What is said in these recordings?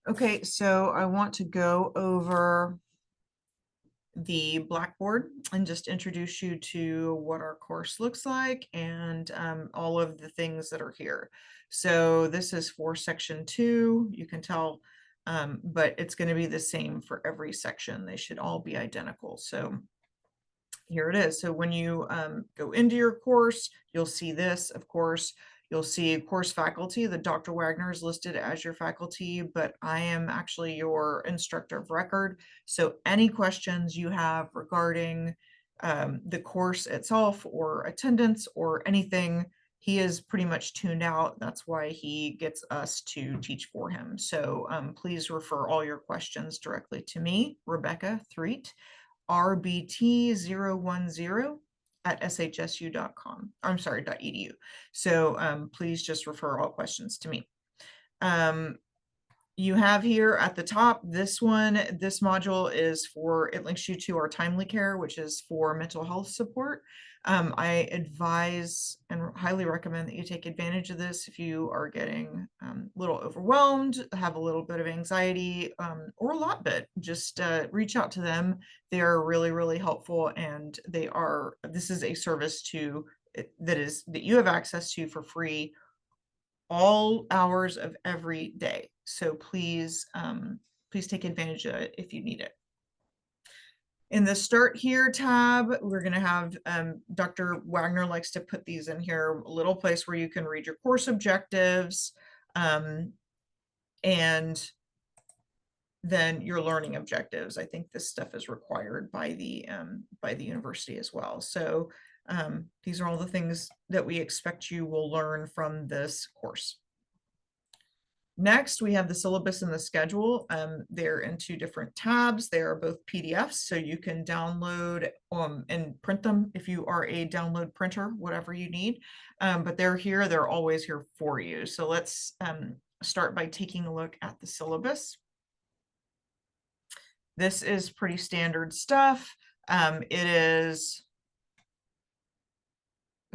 Okay, so I want to go over the Blackboard and just introduce you to what our course looks like and all of the things that are here. So this is for section 2, you can tell, but it's going to be the same for every section. They should all be identical. So here it is. So when you go into your course, you'll see this, of course. You'll see course faculty. The Dr. Wagner is listed as your faculty, but I am actually your instructor of record. So any questions you have regarding the course itself or attendance or anything, he is pretty much tuned out. That's why he gets us to teach for him. So please refer all your questions directly to me, Rebecca Threet, RBT010 at shsu.com. I'm sorry, .edu. So please just refer all questions to me. You have here at the top, this module is for, it links you to our Timely Care, which is for mental health support. I advise and highly recommend that you take advantage of this if you are getting a little overwhelmed, have a little bit of anxiety, or a lot bit. Just reach out to them. They are really, really helpful, and this is a service that you have access to for free all hours of every day. So please take advantage of it if you need it. In the Start Here tab, we're going to have Dr. Wagner likes to put these in here, a little place where you can read your course objectives and then your learning objectives. I think this stuff is required by the university as well. So these are all the things that we expect you will learn from this course. Next, we have the syllabus and the schedule. They're in 2 different tabs. They are both PDFs, so you can download and print them if you are a download printer, whatever you need. But they're here, they're always here for you. So let's start by taking a look at the syllabus. This is pretty standard stuff. It is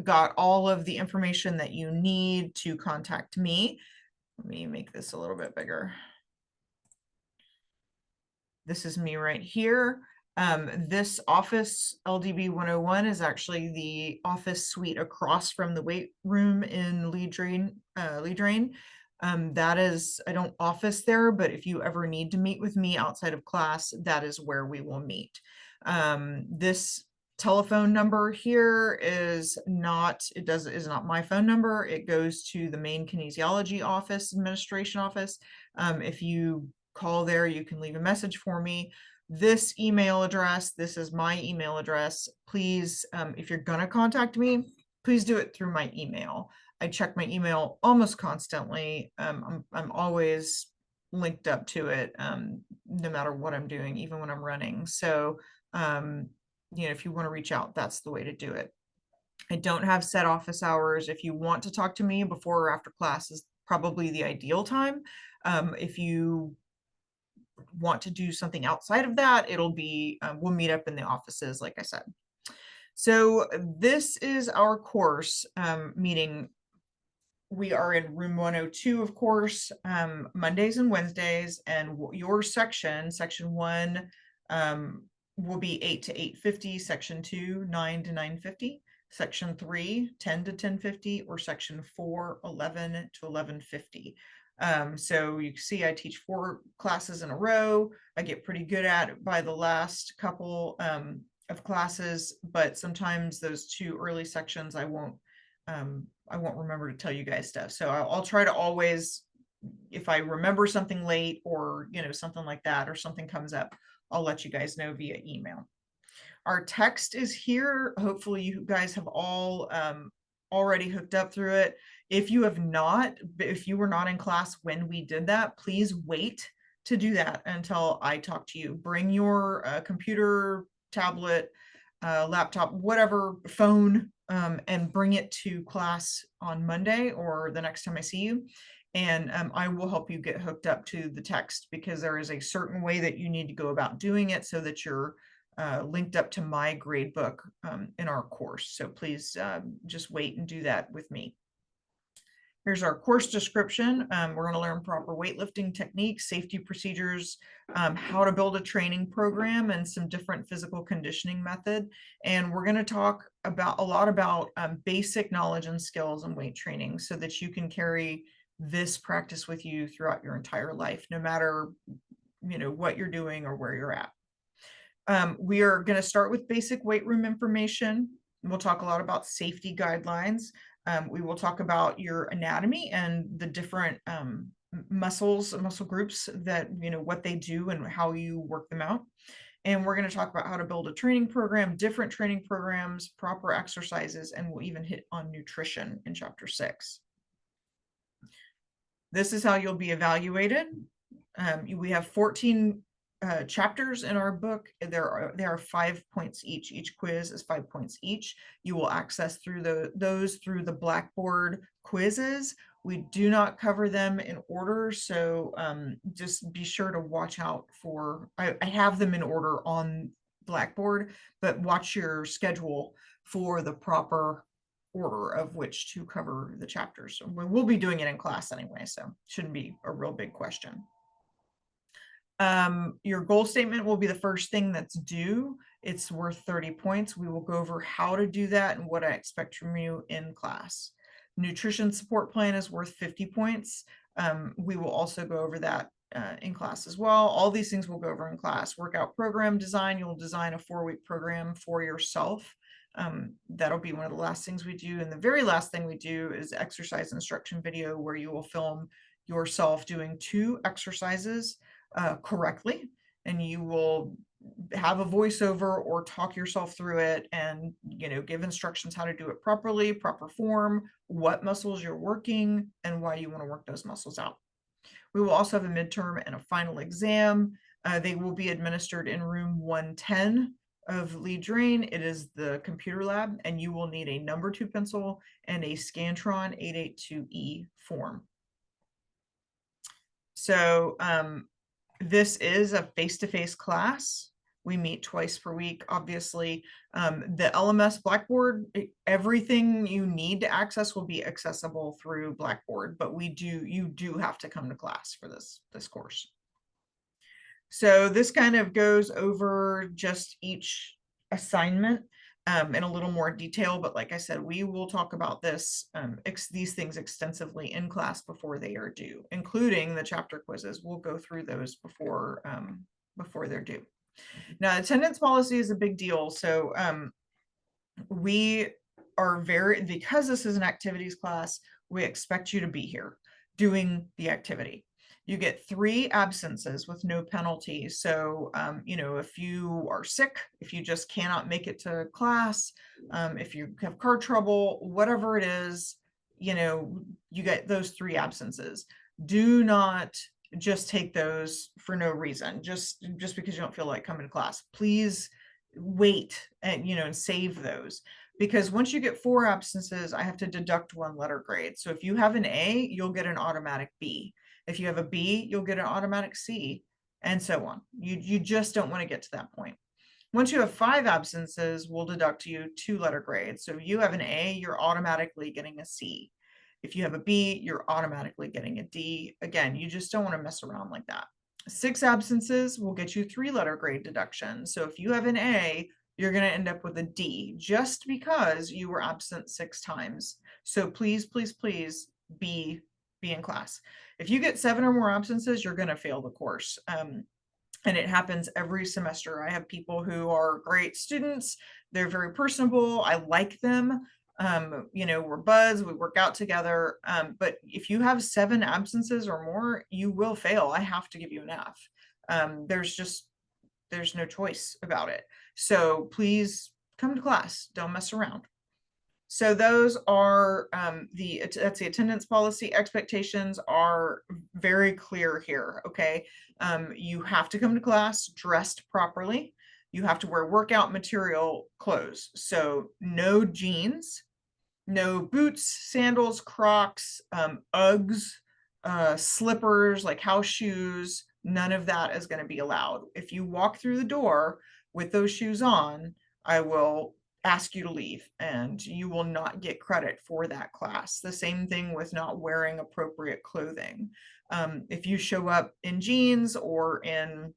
got all of the information that you need to contact me. Let me make this a little bit bigger. This is me right here. This office, LDB 101, is actually the office suite across from the weight room in Lee Drain. That is, I don't office there, but if you ever need to meet with me outside of class, that is where we will meet. This telephone number here is not my phone number. It goes to the main kinesiology office, administration office. If you call there, you can leave a message for me. This email address, this is my email address. Please, if you're gonna contact me, please do it through my email. I check my email almost constantly. I'm always linked up to it, no matter what I'm doing, even when I'm running. So, if you want to reach out, that's the way to do it. I don't have set office hours. If you want to talk to me before or after class is probably the ideal time. If you want to do something outside of that, it'll be, we'll meet up in the offices, like I said. So this is our course meeting. We are in room 102, of course, Mondays and Wednesdays, and your section 1, will be 8 to 8:50, section 2, 9 to 9:50, section 3, 10 to 10:50, or section 4, 11 to 11:50. So you see I teach 4 classes in a row. I get pretty good at it by the last couple of classes, but sometimes those 2 early sections I won't remember to tell you guys stuff. So I'll try to always, if I remember something late or something like that, or something comes up, I'll let you guys know via email. Our text is here. Hopefully you guys have all already hooked up through it. If you have not, if you were not in class when we did that, please wait to do that until I talk to you. Bring your computer, tablet, laptop, whatever, phone, and bring it to class on Monday or the next time I see you. And I will help you get hooked up to the text, because there is a certain way that you need to go about doing it so that you're linked up to my grade book in our course. So please just wait and do that with me. Here's our course description. We're going to learn proper weightlifting techniques, safety procedures, how to build a training program, and some different physical conditioning method. And we're going to talk about a lot about basic knowledge and skills in weight training so that you can carry this practice with you throughout your entire life, no matter what you're doing or where you're at. We are going to start with basic weight room information. We'll talk a lot about safety guidelines. We will talk about your anatomy and the different muscle groups that, what they do and how you work them out. And we're going to talk about how to build a training program, different training programs, proper exercises, and we'll even hit on nutrition in chapter 6. This is how you'll be evaluated. We have 14 chapters in our book. There are 5 points each. Each quiz is 5 points each. You will access through those through the Blackboard quizzes. We do not cover them in order, so just be sure to watch out for. I have them in order on Blackboard, but watch your schedule for the proper order of which to cover the chapters. We'll be doing it in class anyway, so shouldn't be a real big question. Your goal statement will be the first thing that's due. It's worth 30 points. We will go over how to do that and what I expect from you in class. Nutrition support plan is worth 50 points. We will also go over that in class as well. All these things we'll go over in class. Workout program design, you'll design a 4-week program for yourself. That'll be one of the last things we do. And the very last thing we do is exercise instruction video, where you will film yourself doing 2 exercises correctly, and you will have a voiceover or talk yourself through it and give instructions how to do it properly, proper form, what muscles you're working, and why you want to work those muscles out. We will also have a midterm and a final exam. They will be administered in room 110 of Lee Drain. It is the computer lab, and you will need a number 2 pencil and a Scantron 882E form. So this is a face-to-face class. We meet twice per week. Obviously, the LMS Blackboard, everything you need to access will be accessible through Blackboard, but you do have to come to class for this course. So this kind of goes over just each assignment in a little more detail, but like I said, we will talk about these things extensively in class before they are due, including the chapter quizzes. We'll go through those before they're due. Now, attendance policy is a big deal. So we are because this is an activities class, we expect you to be here doing the activity. You get 3 absences with no penalty. So, if you are sick, if you just cannot make it to class, if you have car trouble, whatever it is, you get those 3 absences. Do not just take those for no reason, just because you don't feel like coming to class. Please wait and save those. Because once you get 4 absences, I have to deduct 1 letter grade. So if you have an A, you'll get an automatic B. If you have a B, you'll get an automatic C, and so on. You just don't want to get to that point. Once you have 5 absences, we'll deduct you 2 letter grades. So if you have an A, you're automatically getting a C. If you have a B, you're automatically getting a D. Again, you just don't want to mess around like that. 6 absences will get you 3 letter grade deduction. So if you have an A, you're going to end up with a D just because you were absent 6 times. So please, please, please be in class. If you get 7 or more absences, you're going to fail the course. And it happens every semester. I have people who are great students. They're very personable. I like them. We're buds, we work out together. But if you have 7 absences or more, you will fail. I have to give you an F. There's no choice about it. So please come to class. Don't mess around. So those are that's the attendance policy. Expectations are very clear here. Okay, you have to come to class dressed properly. You have to wear workout material clothes. So no jeans, no boots, sandals, Crocs, Uggs, slippers like house shoes. None of that is going to be allowed. If you walk through the door with those shoes on, I will ask you to leave, and you will not get credit for that class. The same thing with not wearing appropriate clothing. If you show up in jeans or in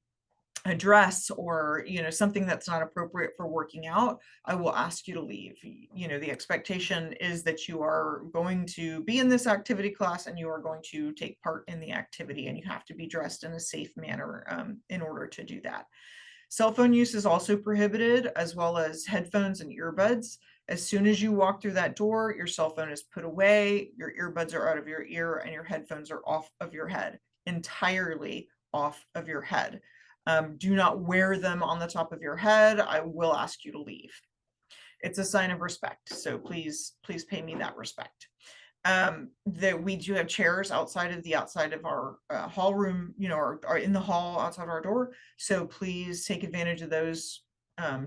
a dress, or something that's not appropriate for working out, I will ask you to leave. The expectation is that you are going to be in this activity class and you are going to take part in the activity, and you have to be dressed in a safe manner in order to do that. Cell phone use is also prohibited, as well as headphones and earbuds. As soon as you walk through that door, your cell phone is put away, your earbuds are out of your ear, and your headphones are off of your head, entirely off of your head. Do not wear them on the top of your head. I will ask you to leave. It's a sign of respect, so please pay me that respect. That we do have chairs outside of our hall room, or in the hall outside our door. So please take advantage of those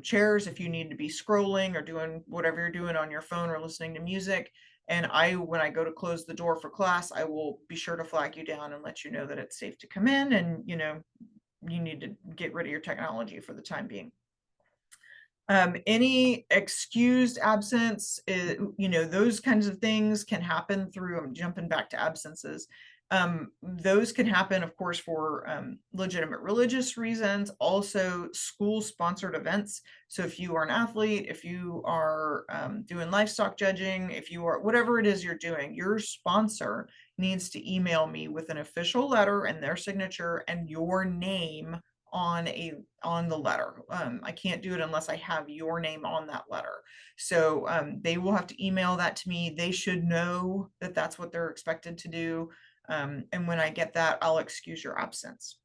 chairs if you need to be scrolling or doing whatever you're doing on your phone or listening to music. And when I go to close the door for class, I will be sure to flag you down and let you know that it's safe to come in, and you need to get rid of your technology for the time being. Any excused absence, those kinds of things can happen through, I'm jumping back to absences. Those can happen, of course, for legitimate religious reasons, also school-sponsored events. So if you are an athlete, if you are doing livestock judging, if you are, whatever it is you're doing, your sponsor needs to email me with an official letter and their signature and your name on the letter. I can't do it unless I have your name on that letter. So they will have to email that to me. They should know that that's what they're expected to do. And when I get that, I'll excuse your absence.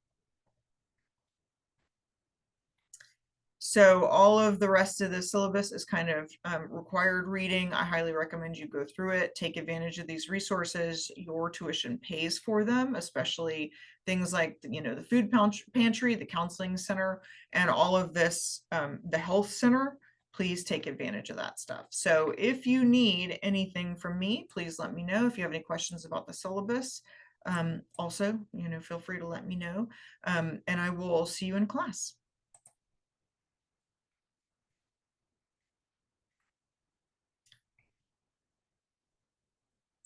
So all of the rest of the syllabus is kind of required reading. I highly recommend you go through it, take advantage of these resources. Your tuition pays for them, especially things like, the food pantry, the counseling center, and all of this, the health center. Please take advantage of that stuff. So if you need anything from me, please let me know. If you have any questions about the syllabus, also, feel free to let me know. And I will see you in class.